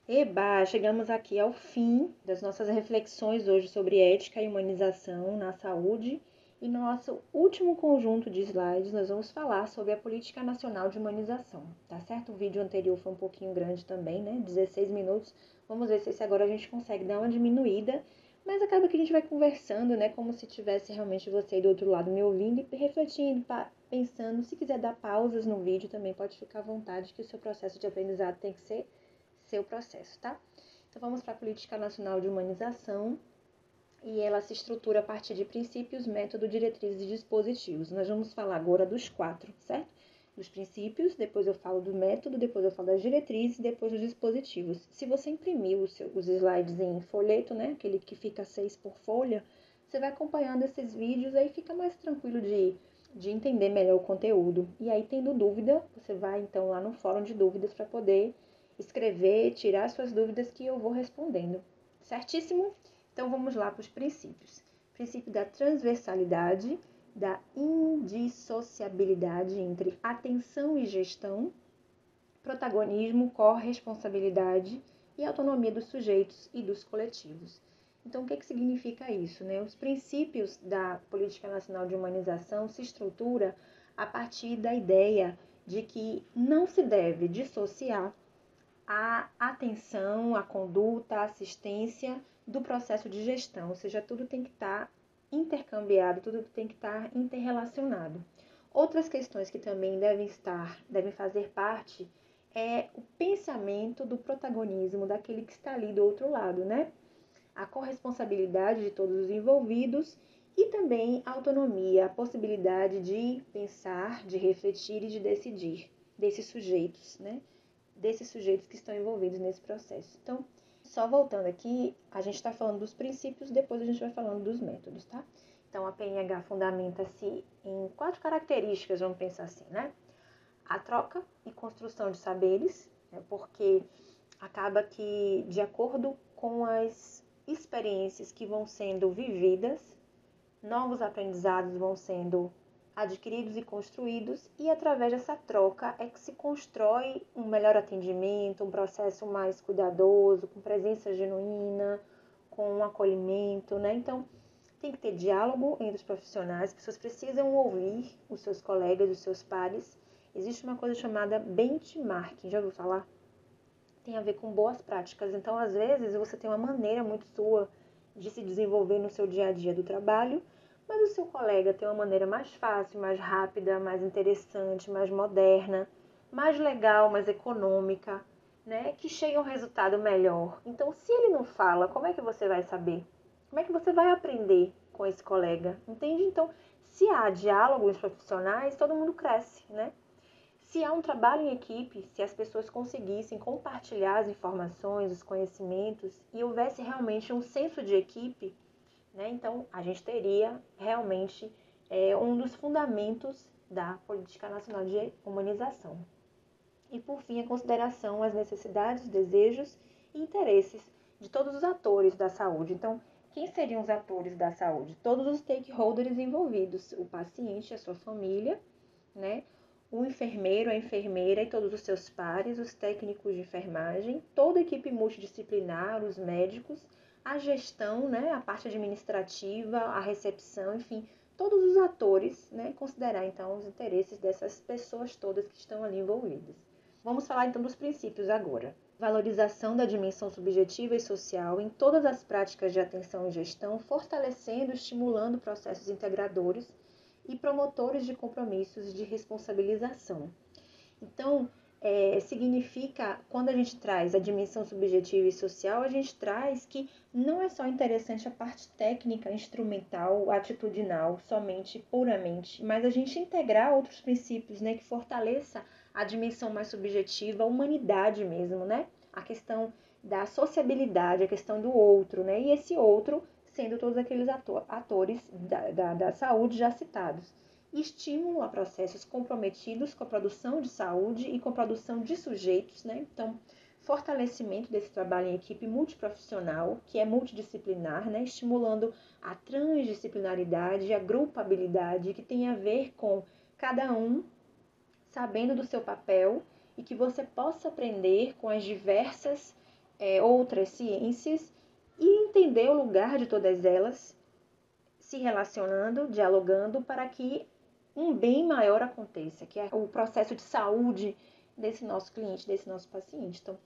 Eba, chegamos aqui ao fim das nossas reflexões hoje sobre ética e humanização na saúde. E no nosso último conjunto de slides, nós vamos falar sobre a Política Nacional de Humanização, tá certo? O vídeo anterior foi um pouquinho grande também, né? 16 minutos. Vamos ver se agora a gente consegue dar uma diminuída, mas acaba que a gente vai conversando, né? Como se tivesse realmente você aí do outro lado me ouvindo e refletindo, pensando. Se quiser dar pausas no vídeo, também pode ficar à vontade, que o seu processo de aprendizado tem que ser seu processo, tá? Então vamos para a Política Nacional de Humanização e ela se estrutura a partir de princípios, método, diretrizes e dispositivos. Nós vamos falar agora dos 4, certo? Dos princípios, depois eu falo do método, depois eu falo das diretrizes e depois dos dispositivos. Se você imprimiu os slides em folheto, né, aquele que fica 6 por folha, você vai acompanhando esses vídeos, aí fica mais tranquilo de entender melhor o conteúdo. E aí, tendo dúvida, você vai então lá no fórum de dúvidas para poder escrever, tirar suas dúvidas que eu vou respondendo. Certíssimo? Então vamos lá para os princípios. Princípio da transversalidade, da indissociabilidade entre atenção e gestão, protagonismo, corresponsabilidade e autonomia dos sujeitos e dos coletivos. Então, o que significa isso, né? Os princípios da Política Nacional de Humanização se estrutura a partir da ideia de que não se deve dissociar a atenção, a conduta, a assistência do processo de gestão, ou seja, tudo tem que estar intercambiado, tudo tem que estar interrelacionado. Outras questões que também devem fazer parte é o pensamento do protagonismo daquele que está ali do outro lado, né? A corresponsabilidade de todos os envolvidos e também a autonomia, a possibilidade de pensar, de refletir e de decidir desses sujeitos, né? Desses sujeitos que estão envolvidos nesse processo. Então, só voltando aqui, a gente está falando dos princípios, depois a gente vai falando dos métodos, tá? Então, a PNH fundamenta-se em 4 características, vamos pensar assim, né? A troca e construção de saberes, né? Porque acaba que, de acordo com as experiências que vão sendo vividas, novos aprendizados vão sendo adquiridos e construídos, e através dessa troca é que se constrói um melhor atendimento, um processo mais cuidadoso, com presença genuína, com um acolhimento, né? Então, tem que ter diálogo entre os profissionais, as pessoas precisam ouvir os seus colegas, os seus pares. Existe uma coisa chamada benchmarking, já ouviu falar? Tem a ver com boas práticas. Então, às vezes, você tem uma maneira muito sua de se desenvolver no seu dia a dia do trabalho, mas o seu colega tem uma maneira mais fácil, mais rápida, mais interessante, mais moderna, mais legal, mais econômica, né? Que chega a um resultado melhor. Então, se ele não fala, como é que você vai saber? Como é que você vai aprender com esse colega? Entende? Então, se há diálogos profissionais, todo mundo cresce, né? Se há um trabalho em equipe, se as pessoas conseguissem compartilhar as informações, os conhecimentos e houvesse realmente um senso de equipe, né, então a gente teria realmente um dos fundamentos da Política Nacional de Humanização. E por fim, a consideração às necessidades, desejos e interesses de todos os atores da saúde. Então, quem seriam os atores da saúde? Todos os stakeholders envolvidos, o paciente, a sua família, né? O enfermeiro, a enfermeira e todos os seus pares, os técnicos de enfermagem, toda a equipe multidisciplinar, os médicos, a gestão, né, a parte administrativa, a recepção, enfim, todos os atores, né, considerar então os interesses dessas pessoas todas que estão ali envolvidas. Vamos falar então dos princípios agora. Valorização da dimensão subjetiva e social em todas as práticas de atenção e gestão, fortalecendo e estimulando processos integradores e promotores de compromissos de responsabilização. Então, significa, quando a gente traz a dimensão subjetiva e social, a gente traz que não é só interessante a parte técnica, instrumental, atitudinal, somente, puramente, mas a gente integrar outros princípios, né, que fortaleça a dimensão mais subjetiva, a humanidade mesmo, né? A questão da sociabilidade, a questão do outro, né? E esse outro sendo todos aqueles atores da saúde já citados. Estímulo a processos comprometidos com a produção de saúde e com a produção de sujeitos, né? Então, fortalecimento desse trabalho em equipe multiprofissional, que é multidisciplinar, né? Estimulando a transdisciplinaridade, a grupabilidade, que tem a ver com cada um sabendo do seu papel e que você possa aprender com as diversas outras ciências e entender o lugar de todas elas, se relacionando, dialogando, para que um bem maior aconteça, que é o processo de saúde desse nosso cliente, desse nosso paciente. Então,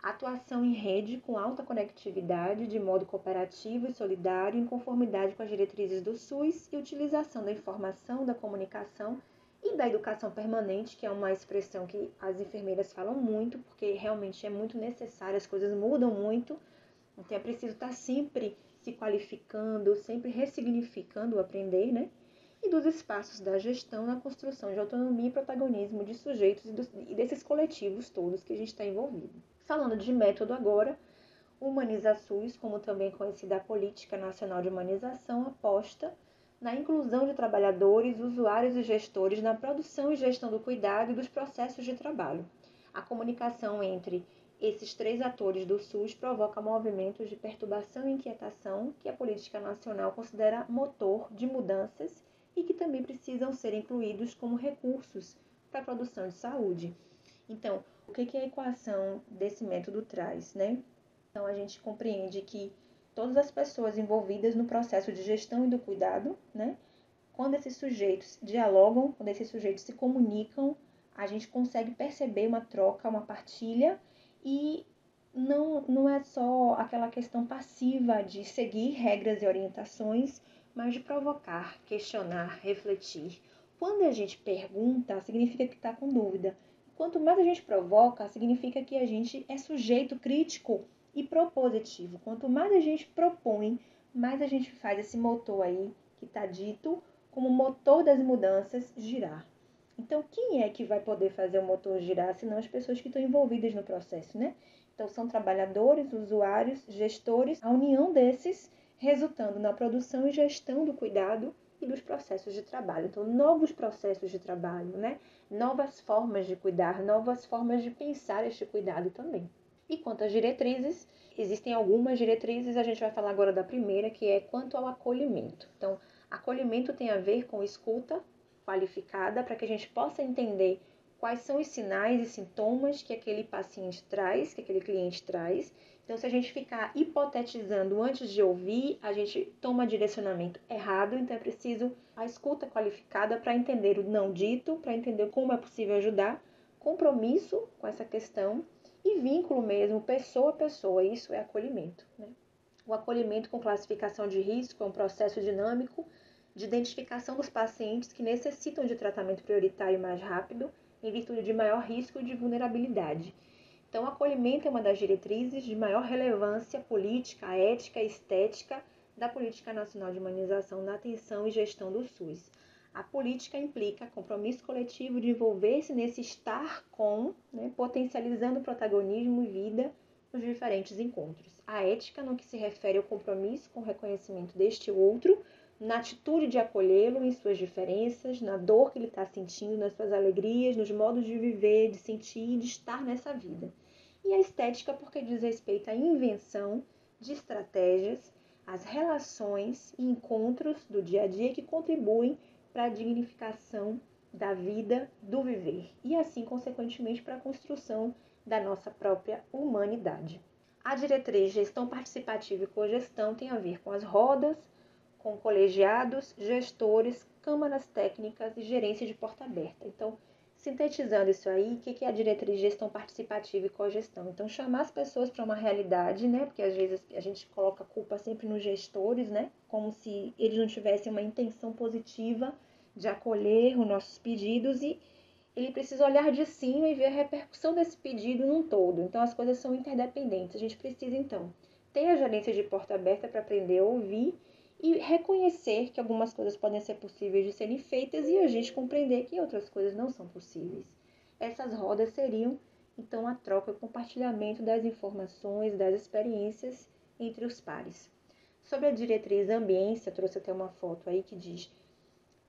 atuação em rede com alta conectividade, de modo cooperativo e solidário, em conformidade com as diretrizes do SUS e utilização da informação, da comunicação e da educação permanente, que é uma expressão que as enfermeiras falam muito, porque realmente é muito necessário, as coisas mudam muito, então é preciso estar sempre se qualificando, sempre ressignificando o aprender, né? E dos espaços da gestão na construção de autonomia e protagonismo de sujeitos e desses coletivos todos que a gente está envolvido. Falando de método agora, o Humaniza SUS, como também conhecida a Política Nacional de Humanização, aposta na inclusão de trabalhadores, usuários e gestores na produção e gestão do cuidado e dos processos de trabalho. A comunicação entre esses três atores do SUS provoca movimentos de perturbação e inquietação que a política nacional considera motor de mudanças e que também precisam ser incluídos como recursos para a produção de saúde. Então, o que a equação desse método traz, né? Então, a gente compreende que todas as pessoas envolvidas no processo de gestão e do cuidado, né? Quando esses sujeitos dialogam, quando esses sujeitos se comunicam, a gente consegue perceber uma troca, uma partilha e não é só aquela questão passiva de seguir regras e orientações, mas de provocar, questionar, refletir. Quando a gente pergunta, significa que está com dúvida. Quanto mais a gente provoca, significa que a gente é sujeito crítico e propositivo. Quanto mais a gente propõe, mais a gente faz esse motor aí que está dito como motor das mudanças girar. Então, quem é que vai poder fazer o motor girar, senão as pessoas que estão envolvidas no processo, né? Então, são trabalhadores, usuários, gestores, a união desses resultando na produção e gestão do cuidado e dos processos de trabalho. Então, novos processos de trabalho, né? Novas formas de cuidar, novas formas de pensar este cuidado também. E quanto às diretrizes, existem algumas diretrizes, a gente vai falar agora da primeira, que é quanto ao acolhimento. Então, acolhimento tem a ver com escuta qualificada para que a gente possa entender quais são os sinais e sintomas que aquele paciente traz, que aquele cliente traz. Então, se a gente ficar hipotetizando antes de ouvir, a gente toma direcionamento errado. Então, é preciso a escuta qualificada para entender o não dito, para entender como é possível ajudar, compromisso com essa questão e vínculo mesmo, pessoa a pessoa. Isso é acolhimento, né? O acolhimento com classificação de risco é um processo dinâmico de identificação dos pacientes que necessitam de tratamento prioritário mais rápido, em virtude de maior risco de vulnerabilidade. Então, o acolhimento é uma das diretrizes de maior relevância política, ética e estética da Política Nacional de Humanização na atenção e gestão do SUS. A política implica compromisso coletivo de envolver-se nesse estar com, né, potencializando o protagonismo e vida nos diferentes encontros. A ética, no que se refere ao compromisso com o reconhecimento deste outro, na atitude de acolhê-lo em suas diferenças, na dor que ele está sentindo, nas suas alegrias, nos modos de viver, de sentir e de estar nessa vida. E a estética, porque diz respeito à invenção de estratégias, às relações e encontros do dia a dia que contribuem para a dignificação da vida, do viver, e assim, consequentemente, para a construção da nossa própria humanidade. A diretriz gestão participativa e cogestão tem a ver com as rodas, com colegiados, gestores, câmaras técnicas e gerência de porta aberta. Então, sintetizando isso aí, o que é a diretriz de gestão participativa e cogestão? Então, chamar as pessoas para uma realidade, né? Porque às vezes a gente coloca a culpa sempre nos gestores, né? Como se eles não tivessem uma intenção positiva de acolher os nossos pedidos e ele precisa olhar de cima e ver a repercussão desse pedido num todo. Então, as coisas são interdependentes. A gente precisa, então, ter a gerência de porta aberta para aprender a ouvir e reconhecer que algumas coisas podem ser possíveis de serem feitas e a gente compreender que outras coisas não são possíveis. Essas rodas seriam, então, a troca e o compartilhamento das informações, das experiências entre os pares. Sobre a diretriz ambiência, trouxe até uma foto aí que diz: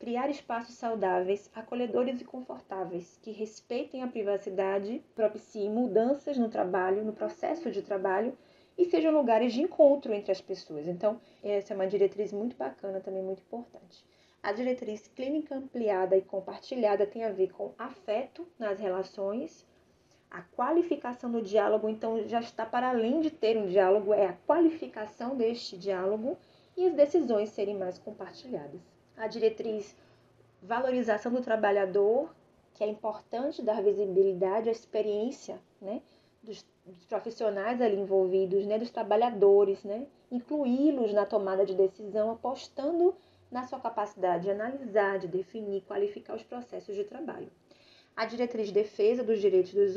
criar espaços saudáveis, acolhedores e confortáveis, que respeitem a privacidade, propiciem mudanças no trabalho, no processo de trabalho e sejam lugares de encontro entre as pessoas. Então, essa é uma diretriz muito bacana, também muito importante. A diretriz clínica ampliada e compartilhada tem a ver com afeto nas relações, A qualificação do diálogo, então, já está para além de ter um diálogo, é a qualificação deste diálogo e as decisões serem mais compartilhadas. A diretriz valorização do trabalhador, que é importante dar visibilidade à experiência, né, dos profissionais ali envolvidos, né, dos trabalhadores, né, incluí-los na tomada de decisão, apostando na sua capacidade de analisar, de definir, qualificar os processos de trabalho. A diretriz de defesa dos direitos dos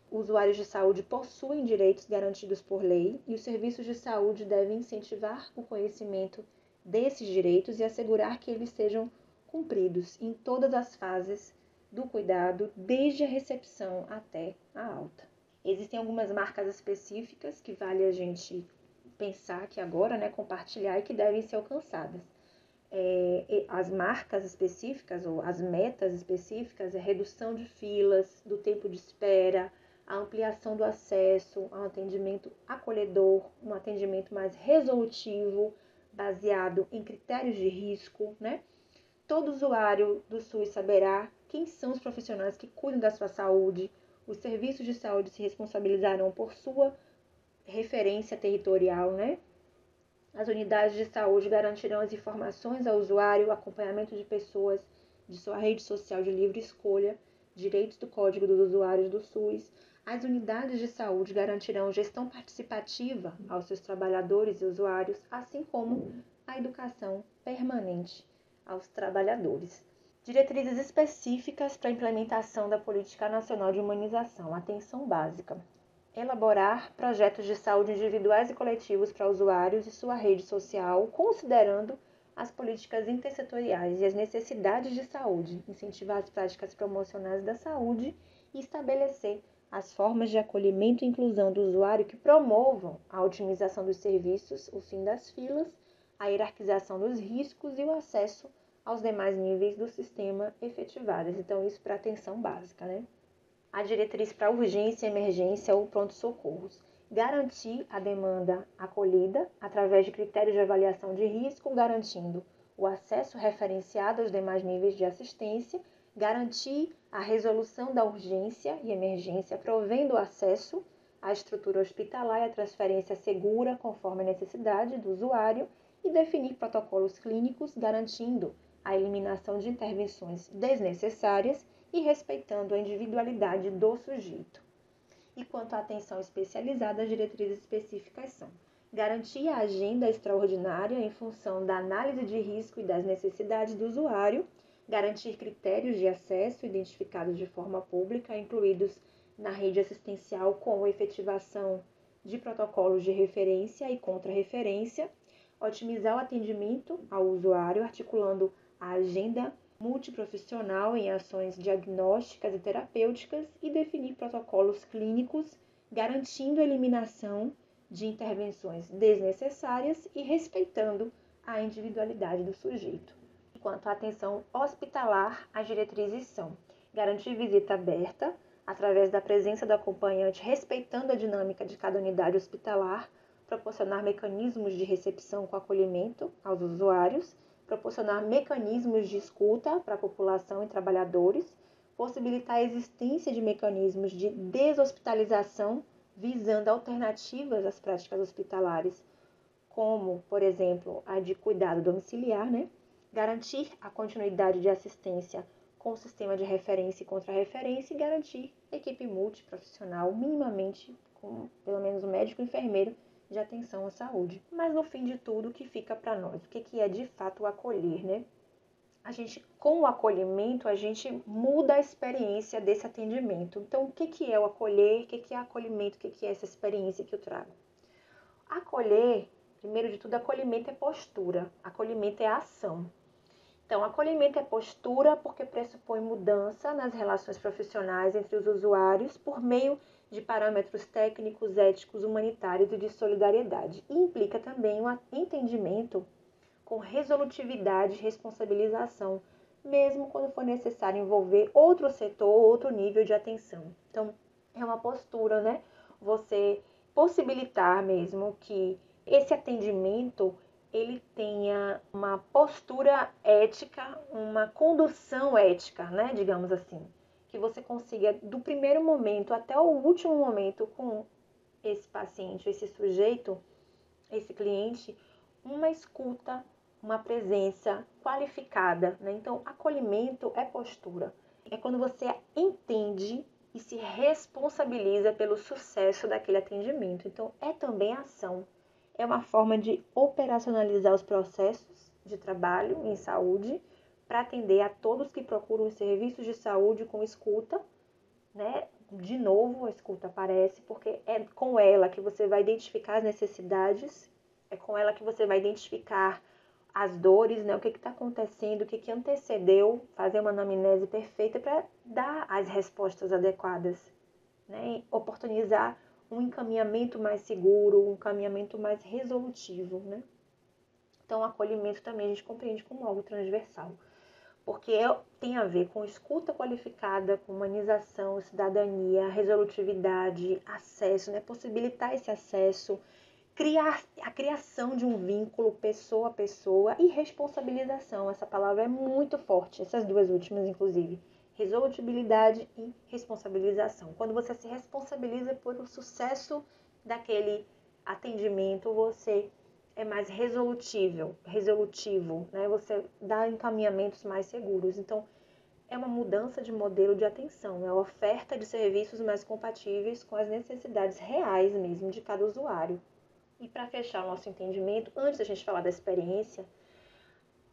usuários de saúde possuem direitos garantidos por lei e os serviços de saúde devem incentivar o conhecimento desses direitos e assegurar que eles sejam cumpridos em todas as fases do cuidado, desde a recepção até a alta. Existem algumas marcas específicas que vale a gente pensar aqui agora, né, compartilhar e que devem ser alcançadas. As marcas específicas ou as metas específicas é a redução de filas, do tempo de espera, a ampliação do acesso a um atendimento acolhedor, um atendimento mais resolutivo, baseado em critérios de risco, né? Todo usuário do SUS saberá quem são os profissionais que cuidam da sua saúde, os serviços de saúde se responsabilizarão por sua referência territorial, né? As unidades de saúde garantirão as informações ao usuário, o acompanhamento de pessoas de sua rede social de livre escolha, direitos do Código dos Usuários do SUS. As unidades de saúde garantirão gestão participativa aos seus trabalhadores e usuários, assim como a educação permanente aos trabalhadores. Diretrizes específicas para a implementação da Política Nacional de Humanização. Atenção básica. Elaborar projetos de saúde individuais e coletivos para usuários e sua rede social, considerando as políticas intersetoriais e as necessidades de saúde, incentivar as práticas promocionais da saúde e estabelecer as formas de acolhimento e inclusão do usuário que promovam a otimização dos serviços, o fim das filas, a hierarquização dos riscos e o acesso aos demais níveis do sistema efetivadas. Então, isso para atenção básica, né? A diretriz para urgência, emergência ou pronto-socorros. Garantir a demanda acolhida através de critérios de avaliação de risco, garantindo o acesso referenciado aos demais níveis de assistência, garantir a resolução da urgência e emergência, provendo o acesso à estrutura hospitalar e a transferência segura conforme a necessidade do usuário e definir protocolos clínicos, garantindo a eliminação de intervenções desnecessárias e respeitando a individualidade do sujeito. E quanto à atenção especializada, as diretrizes específicas são: garantir a agenda extraordinária em função da análise de risco e das necessidades do usuário, garantir critérios de acesso identificados de forma pública, incluídos na rede assistencial com efetivação de protocolos de referência e contra-referência, otimizar o atendimento ao usuário, articulando a agenda multiprofissional em ações diagnósticas e terapêuticas e definir protocolos clínicos, garantindo a eliminação de intervenções desnecessárias e respeitando a individualidade do sujeito. Quanto à atenção hospitalar, as diretrizes são: garantir visita aberta, através da presença do acompanhante, respeitando a dinâmica de cada unidade hospitalar, proporcionar mecanismos de recepção com acolhimento aos usuários, proporcionar mecanismos de escuta para a população e trabalhadores, possibilitar a existência de mecanismos de deshospitalização visando alternativas às práticas hospitalares, como, por exemplo, a de cuidado domiciliar, né? Garantir a continuidade de assistência com o sistema de referência e contra-referência e garantir equipe multiprofissional, minimamente com pelo menos o médico e o enfermeiro, de atenção à saúde. Mas no fim de tudo, o que fica para nós? O que é de fato o acolher, né? Com o acolhimento, a gente muda a experiência desse atendimento. Então, o que é o acolher? O que é acolhimento? O que é essa experiência que eu trago? Acolher, primeiro de tudo, acolhimento é postura. Acolhimento é ação. Então, acolhimento é postura porque pressupõe mudança nas relações profissionais entre os usuários por meio de parâmetros técnicos, éticos, humanitários e de solidariedade. E implica também um entendimento com resolutividade e responsabilização, mesmo quando for necessário envolver outro setor, outro nível de atenção. Então, é uma postura, né? Você possibilitar mesmo que esse atendimento ele tenha uma postura ética, uma condução ética, né? Digamos assim. que você consiga, do primeiro momento até o último momento com esse paciente, esse sujeito, esse cliente, uma escuta, uma presença qualificada, né? Então, acolhimento é postura. É quando você entende e se responsabiliza pelo sucesso daquele atendimento. Então, é também ação. É uma forma de operacionalizar os processos de trabalho em saúde para atender a todos que procuram os serviços de saúde com escuta, né? De novo, a escuta aparece porque é com ela que você vai identificar as necessidades, é com ela que você vai identificar as dores, né? O que está acontecendo, o que antecedeu, fazer uma anamnese perfeita para dar as respostas adequadas, né? Oportunizar um encaminhamento mais seguro, um encaminhamento mais resolutivo, né? Então, o acolhimento também a gente compreende como algo transversal, porque tem a ver com escuta qualificada, com humanização, cidadania, resolutividade, acesso, né? Possibilitar esse acesso, criar a criação de um vínculo pessoa a pessoa e responsabilização. Essa palavra é muito forte, essas duas últimas, inclusive. Resolutibilidade e responsabilização. Quando você se responsabiliza por o sucesso daquele atendimento, você é mais resolutivo, né? Você dá encaminhamentos mais seguros. Então, é uma mudança de modelo de atenção, é a oferta de serviços mais compatíveis com as necessidades reais mesmo de cada usuário. E para fechar o nosso entendimento, antes da gente falar da experiência,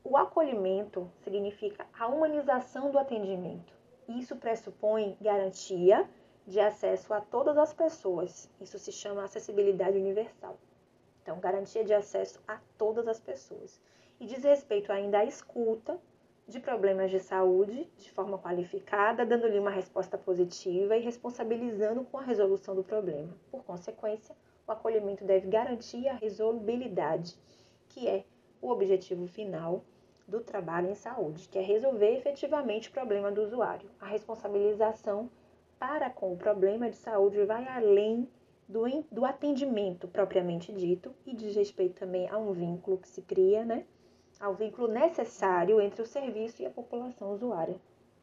o acolhimento significa a humanização do atendimento. Isso pressupõe garantia de acesso a todas as pessoas. Isso se chama acessibilidade universal. Então, garantia de acesso a todas as pessoas. E diz respeito ainda à escuta de problemas de saúde de forma qualificada, dando-lhe uma resposta positiva e responsabilizando com a resolução do problema. Por consequência, o acolhimento deve garantir a resolubilidade, que é o objetivo final do trabalho em saúde, que é resolver efetivamente o problema do usuário. A responsabilização para com o problema de saúde vai além do atendimento propriamente dito e diz respeito também a um vínculo que se cria, né? Ao vínculo necessário entre o serviço e a população usuária.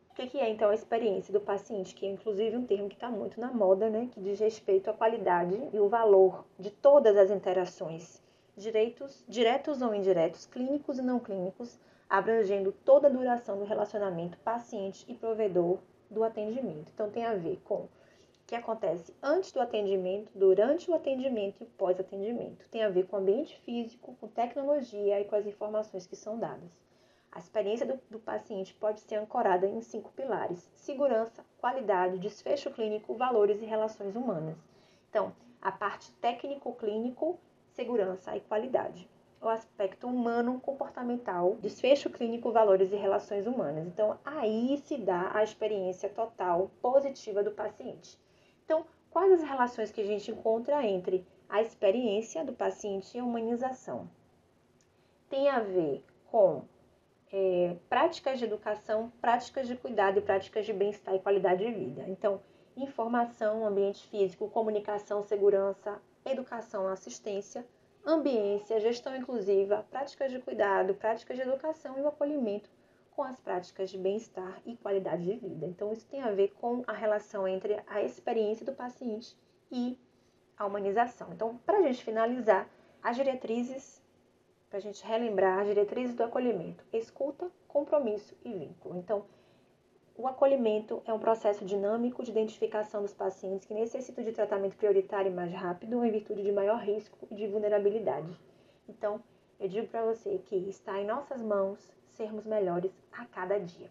O que é, então, a experiência do paciente, que é, inclusive, um termo que está muito na moda, né? Que diz respeito à qualidade e o valor de todas as interações, diretos ou indiretos, clínicos e não clínicos, abrangendo toda a duração do relacionamento paciente e provedor do atendimento. Então, tem a ver com o que acontece antes do atendimento, durante o atendimento e pós-atendimento. Tem a ver com o ambiente físico, com tecnologia e com as informações que são dadas. A experiência do paciente pode ser ancorada em 5 pilares: segurança, qualidade, desfecho clínico, valores e relações humanas. Então, a parte técnico-clínico, segurança e qualidade. O aspecto humano, comportamental, desfecho clínico, valores e relações humanas. Então, aí se dá a experiência total positiva do paciente. Então, quais as relações que a gente encontra entre a experiência do paciente e a humanização? Tem a ver com práticas de educação, práticas de cuidado e práticas de bem-estar e qualidade de vida. Então, informação, ambiente físico, comunicação, segurança, educação, assistência, ambiência, gestão inclusiva, práticas de cuidado, práticas de educação e o acolhimento com as práticas de bem-estar e qualidade de vida. Então, isso tem a ver com a relação entre a experiência do paciente e a humanização. Então, para a gente finalizar, as diretrizes, para a gente relembrar, as diretrizes do acolhimento: escuta, compromisso e vínculo. Então, o acolhimento é um processo dinâmico de identificação dos pacientes que necessitam de tratamento prioritário e mais rápido em virtude de maior risco e de vulnerabilidade. Então, eu digo para você que está em nossas mãos sermos melhores a cada dia.